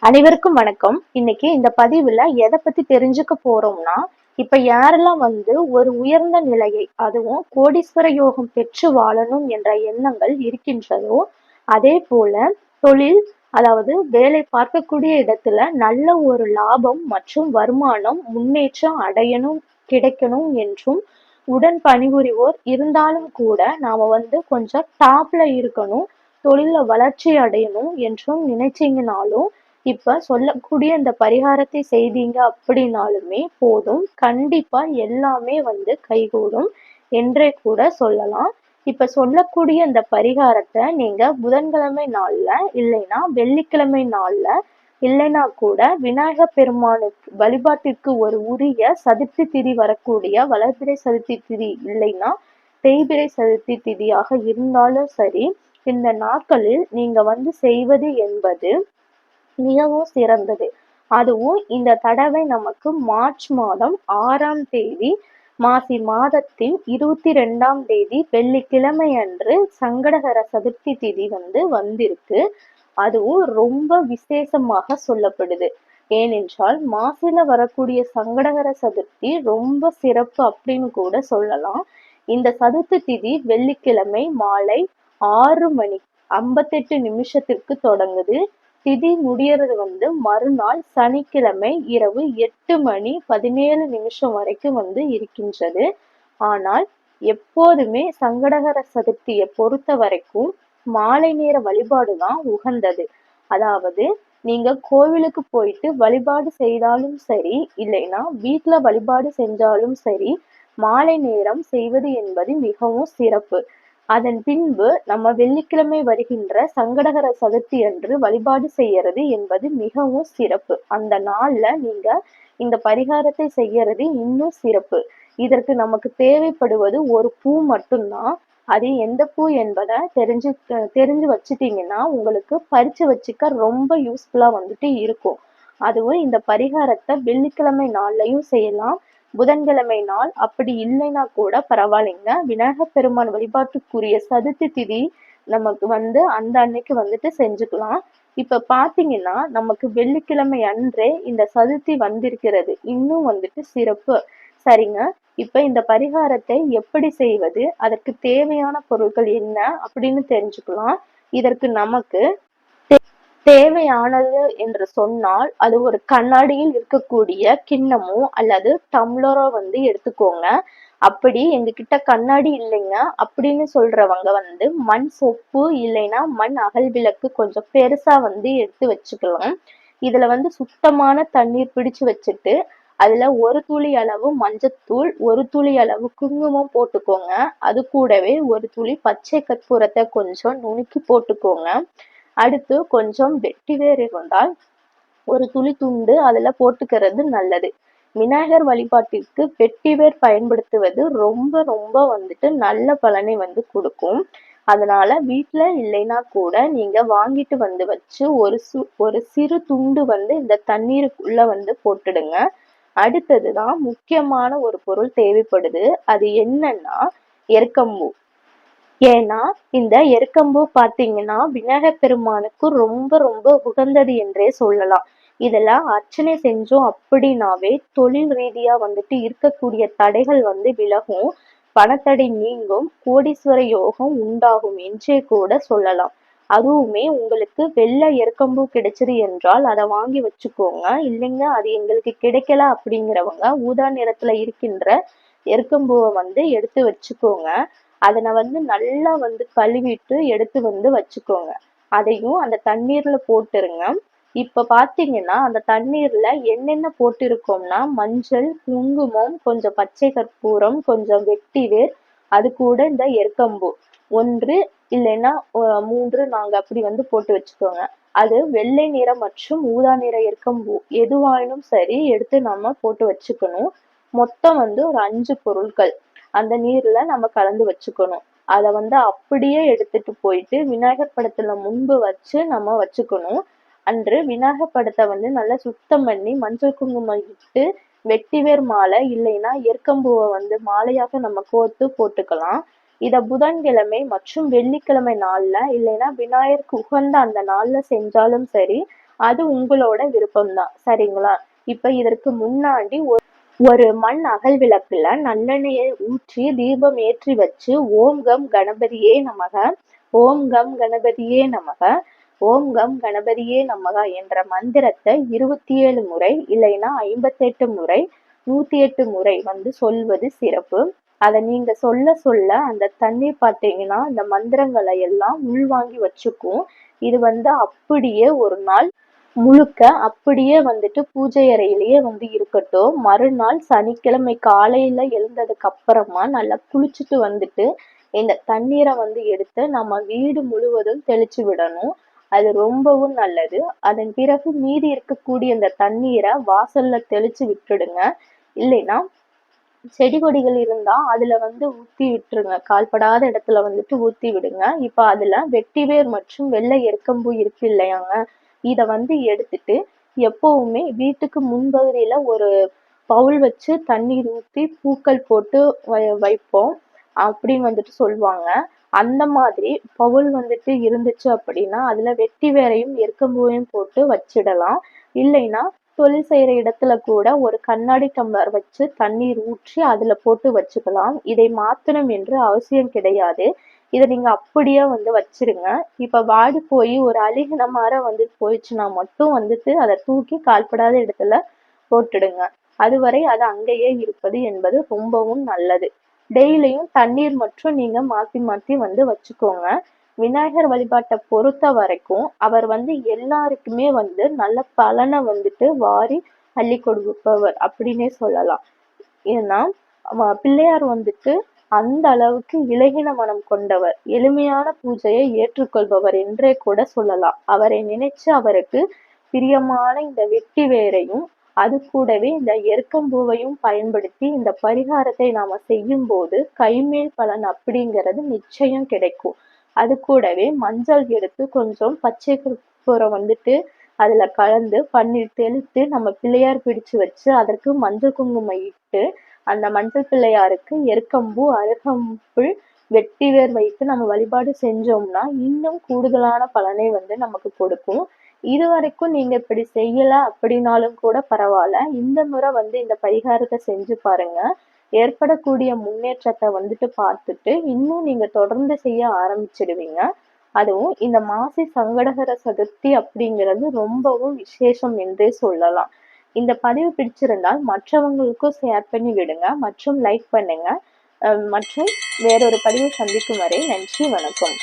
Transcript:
அனைவருக்கும் வணக்கம். இன்னைக்கு இந்த பதிவுல எதை பத்தி தெரிஞ்சுக்க போறோம்னா, இப்ப யாரெல்லாம் ஒரு உயர்ந்த நிலையை, அதுவும் கோடீஸ்வர யோகம் பெற்று வாழணும் என்ற எண்ணங்கள் இருக்கின்றதோ, அதே போல தொழில், அதாவது வேலை பார்க்கக்கூடிய இடத்துல நல்ல ஒரு லாபம் மற்றும் வருமானம் முன்னேற்றம் அடையணும், கிடைக்கணும் என்றும், உடன் பணிபுரிவோர் இருந்தாலும் கூட நாம கொஞ்சம் டாப்ல இருக்கணும், தொழில்ல வளர்ச்சி அடையணும் என்றும் நினைச்சீங்கனாலும் இப்ப சொல்லக்கூடிய இந்த பரிகாரத்தை செய்தீங்க அப்படின்னாலுமே போதும். கண்டிப்பா எல்லாமே கைகூடும் என்றே கூட சொல்லலாம். இப்ப சொல்லக்கூடிய இந்த பரிகாரத்தை நீங்க புதன்கிழமை நாள்ல, இல்லைன்னா வெள்ளிக்கிழமை நாள்ல, இல்லைன்னா கூட விநாயகர் பெருமானுக்கு வழிபாட்டிற்கு ஒரு உரிய சதுர்த்தி திதி வரக்கூடிய வளர்பிறை சதுர்த்தி திதி, இல்லைன்னா தேய்பிறை சதுர்த்தி திதியாக இருந்தாலும் சரி, இந்த நாட்களில் நீங்க செய்வது என்பது மிகவும் சிறந்தது. அதுவும் இந்த தடவை நமக்கு மார்ச் மாதம் 6ஆம் தேதி, மாசி மாதத்தின் 22ஆம் தேதி வெள்ளிக்கிழமை அன்று சங்கடகர சதுர்த்தி திதி வந்திருக்கு. அதுவும் ரொம்ப விசேஷமாக சொல்லப்படுது. ஏனென்றால் மாசில வரக்கூடிய சங்கடகர சதுர்த்தி ரொம்ப சிறப்பு அப்படின்னு கூட சொல்லலாம். இந்த சதுர்த்தி திதி வெள்ளிக்கிழமை மாலை 6 மணி 58 நிமிஷத்திற்கு தொடங்குது. திதி முடியறது மறுநாள் சனிக்கிழமை இரவு 8 மணி 17 நிமிஷம் வரைக்கும் இருக்கின்றது. ஆனால் எப்போதுமே சங்கடகர சதுர்த்தியை பொறுத்த வரைக்கும் மாலை நேர வழிபாடுதான் உகந்தது. அதாவது நீங்க கோவிலுக்கு போயிட்டு வழிபாடு செய்தாலும் சரி, இல்லைன்னா வீட்டுல வழிபாடு செஞ்சாலும் சரி, மாலை நேரம் செய்வது என்பது மிகவும் சிறப்பு. அதன் பின்பு நம்ம வெள்ளிக்கிழமை வருகின்ற சங்கடகர சதுர்த்தி அன்று வழிபாடு செய்யறது என்பது மிகவும் சிறப்பு. அந்த நாள்ல நீங்க இந்த பரிகாரத்தை செய்யறது இன்னும் சிறப்பு. இதற்கு நமக்கு தேவைப்படுவது ஒரு பூ மட்டும்தான். அது எந்த பூ என்பதை தெரிஞ்சு வச்சுட்டீங்கன்னா உங்களுக்கு பறிச்சு வச்சுக்க ரொம்ப யூஸ்ஃபுல்லா இருக்கும். அதுவும் இந்த பரிகாரத்தை வெள்ளிக்கிழமை நாள்லயும் செய்யலாம், புதன்கிழமை நாள் அப்படி இல்லைன்னா கூட பரவாயில்லைங்க. விநாயகர் பெருமான் வழிபாட்டுக்குரிய சதுர்த்தி திதி நமக்கு அந்த அன்னைக்கு செஞ்சுக்கலாம். இப்ப பாத்தீங்கன்னா நமக்கு வெள்ளிக்கிழமை அன்றே இந்த சதுர்த்தி வந்திருக்கிறது, இன்னும் சிறப்பு. சரிங்க, இப்ப இந்த பரிகாரத்தை எப்படி செய்வது, அதற்கு தேவையான பொருட்கள் என்ன அப்படின்னு தெரிஞ்சுக்கலாம். இதற்கு நமக்கு தேவையானது என்று சொன்னால் அது ஒரு கண்ணாடியில் இருக்கக்கூடிய கிண்ணமோ அல்லது டம்ளரோ எடுத்துக்கோங்க. அப்படி எங்ககிட்ட கண்ணாடி இல்லைங்க அப்படின்னு சொல்றவங்க மண் சொப்பு இல்லைன்னா மண் அகல் விளக்கு கொஞ்சம் பெருசா எடுத்து வச்சுக்கலாம். இதுல சுத்தமான தண்ணீர் பிடிச்சு வச்சுட்டு அதுல ஒரு துளி அளவு மஞ்சத்தூள், ஒரு துளி அளவு குங்குமம் போட்டுக்கோங்க. அது கூடவே ஒரு துளி பச்சை கற்பூரத்தை கொஞ்சம் நுணுக்கி போட்டுக்கோங்க. அடுத்து கொஞ்சம் வெட்டிவேர் இருந்தால் ஒரு துளி துண்டு அதுல போட்டுக்கிறது நல்லது. விநாயகர் வழிபாட்டிற்கு வெட்டிவேர் பயன்படுத்துவது ரொம்ப ரொம்ப நல்ல பலனை கொடுக்கும். அதனால வீட்டுல இல்லைன்னா கூட நீங்க வாங்கிட்டு வச்சு ஒரு சிறு துண்டு இந்த தண்ணீருக்குள்ள போட்டுடுங்க. அடுத்ததுதான் முக்கியமான ஒரு பொருள் தேவைப்படுது. அது என்னன்னா எருக்கம்பூ. ஏன்னா இந்த எருக்கம்பூ பாத்தீங்கன்னா விநாயகர் பெருமானுக்கு ரொம்ப ரொம்ப உகந்தது என்றே சொல்லலாம். இதெல்லாம் அர்ச்சனை செஞ்சோம் அப்படின்னாவே தொழில் ரீதியா இருக்கக்கூடிய தடைகள் விலகும், பணத்தடை நீங்கும், கோடீஸ்வர யோகம் உண்டாகும் என்றே கூட சொல்லலாம். அதுவுமே உங்களுக்கு வெள்ளை எருக்கம்பூ கிடைச்சது என்றால் அதை வாங்கி வச்சுக்கோங்க. இல்லைங்க அது எங்களுக்கு கிடைக்கல அப்படிங்கிறவங்க ஊதா நிறத்துல இருக்கின்ற எருக்கம்பூவை எடுத்து வச்சுக்கோங்க. அதனை நல்லா கழுவிட்டு எடுத்து வச்சுக்கோங்க. அதையும் அந்த தண்ணீர்ல போட்டுருங்க. இப்ப பாத்தீங்கன்னா அந்த தண்ணீர்ல என்னென்ன போட்டிருக்கோம்னா மஞ்சள், குங்குமம், கொஞ்சம் பச்சை கற்பூரம், கொஞ்சம் வெட்டிவேர், அது கூட இந்த எருக்கம்பூ 1 இல்லைன்னா 3 நாங்க அப்படி போட்டு வச்சுக்கோங்க. அது வெள்ளை நிறம் மற்றும் ஊதா நிற எருக்கம்பூ எதுவாயினும் சரி எடுத்து நம்ம போட்டு வச்சுக்கணும். மொத்தம் ஒரு 5 பொருட்கள் அந்த நீர்ல நம்ம கலந்து வச்சுக்கணும். அதை அப்படியே எடுத்துட்டு போயிட்டு விநாயகர் படத்துல முன்பு வச்சு நம்ம வச்சுக்கணும். அன்று விநாயகர் படத்தை நல்லா சுத்தம் பண்ணி மஞ்சள் குங்குமம் இட்டு வெட்டிவேர் மாலை இல்லைன்னா எருக்கம்பூவை மாலையாக நம்ம கோர்த்து போட்டுக்கலாம். இத புதன்கிழமை மற்றும் வெள்ளிக்கிழமை நாள்ல இல்லைன்னா விநாயகருக்கு உகந்த அந்த நாள்ல செஞ்சாலும் சரி, அது உங்களோட விருப்பம்தான். சரிங்களா? இப்ப இதற்கு முன்னாடி ஒரு மண் அகல் விளக்குல நல்லெண்ணெயை ஊற்றி தீபம் ஏற்றி வச்சு ஓம் கம் கணபதியே நமக, ஓம் கம் கணபதியே நமக, ஓம் கம் கணபதியே நமக என்ற மந்திரத்தை 27 முறை இல்லைன்னா 58 முறை 108 முறை சொல்வது சிறப்பு. அதை நீங்க சொல்ல சொல்ல அந்த தண்ணீர் பார்த்தீங்கன்னா அந்த மந்திரங்களை எல்லாம் உள்வாங்கி வச்சுக்கும். இது அப்படியே ஒரு நாள் முழுக்க அப்படியே பூஜை அறையிலேயே இருக்கட்டும். மறுநாள் சனிக்கிழமை காலையில எழுந்ததுக்கு அப்புறமா நல்லா குளிச்சுட்டு இந்த தண்ணீரை எடுத்து நம்ம வீடு முழுவதும் தெளிச்சு விடணும். அது ரொம்பவும் நல்லது. அதன் பிறகு மீதி இருக்கக்கூடிய இந்த தண்ணீரை வாசல்ல தெளிச்சு விட்டுடுங்க. இல்லைன்னா செடி கொடிகள் இருந்தா அதுல ஊத்தி விட்டுருங்க. கால்படாத இடத்துல ஊத்தி விடுங்க. இப்ப அதுல வெட்டிவேர் மற்றும் வெள்ளை எருக்கம்பூ இருக்கு இல்லையாங்க, இத எடுத்துட்டு எப்பவுமே வீட்டுக்கு முன்பகுதியில ஒரு பவுல் வச்சு தண்ணீர் ஊத்தி பூக்கள் போட்டு வைப்போம் அப்படின்னு சொல்லுவாங்க. அந்த மாதிரி பவுல் இருந்துச்சு அப்படின்னா அதுல வெட்டி வேரையும் எருக்கம்பூவையும் போட்டு வச்சிடலாம். இல்லைன்னா தொழில் செய்யற இடத்துல கூட ஒரு கண்ணாடி டம்ளர் வச்சு தண்ணீர் ஊற்றி அதுல போட்டு வச்சுக்கலாம். இதை மாத்தணும் என்று அவசியம் கிடையாது. இதை நீங்க அப்படியே வச்சிருங்க. இப்ப வாடி போய் ஒரு அழுகின மாதிரி போயிடுச்சுன்னா மட்டும் அதை தூக்கி கால்படாத இடத்துல போட்டுடுங்க. அதுவரை அது அங்கேயே இருப்பது என்பது ரொம்பவும் நல்லது. டெய்லியும் தண்ணீர் மற்றும் நீங்க மாத்தி மாத்தி வச்சுக்கோங்க. விநாயகர் வழிபாட்டை பொறுத்த வரைக்கும் அவர் எல்லாருக்குமே நல்ல பலனை வாரி அள்ளி கொடுப்பவர் அப்படின்னே சொல்லலாம். ஏன்னா பிள்ளையார் அந்த அளவுக்கு இலகின மனம் கொண்டவர், எளிமையான பூஜையை ஏற்றுக்கொள்பவர் என்றே கூட சொல்லலாம். அவரை நினைச்சு அவருக்கு பிரியமான இந்த வெட்டி வேரையும் அது கூடவே இந்த எருக்கம்பூவையும் பயன்படுத்தி இந்த பரிகாரத்தை நாம செய்யும் போது கைமேல் பலன் அப்படிங்கிறது நிச்சயம் கிடைக்கும். அது கூடவே மஞ்சள் எடுத்து கொஞ்சம் பச்சை கற்பூரம் அதுல கலந்து பன்னீர் தெளித்து நம்ம பிள்ளையார் பிடிச்சு வச்சு அதற்கு மஞ்சள் குங்குமம் இட்டு அந்த மஞ்சள் பிள்ளையாருக்கு எருக்கம்பூ அருகம்புல் வெட்டிவேர் வைத்து நம்ம வழிபாடு செஞ்சோம்னா இன்னும் கூடுதலான பலனை நமக்கு கொடுக்கும். இது வரைக்கும் நீங்க இப்படி செய்யல அப்படின்னாலும் கூட பரவாயில்ல, இந்த முறை இந்த பரிகாரத்தை செஞ்சு பாருங்க. ஏற்படக்கூடிய முன்னேற்றத்தை பார்த்துட்டு இன்னும் நீங்க தொடர்ந்து செய்ய ஆரம்பிச்சிடுவீங்க. அதுவும் இந்த மாசி சங்கடகர சதுர்த்தி அப்படிங்கிறது ரொம்பவும் விசேஷம் என்றே சொல்லலாம். இந்த பதிவு பிடிச்சிருந்தால் மற்றவங்களுக்கும் ஷேர் பண்ணி விடுங்க மற்றும் லைக் பண்ணுங்க. மற்றும் வேறொரு பதிவு சந்திக்கும் வரை நன்றி, வணக்கம்.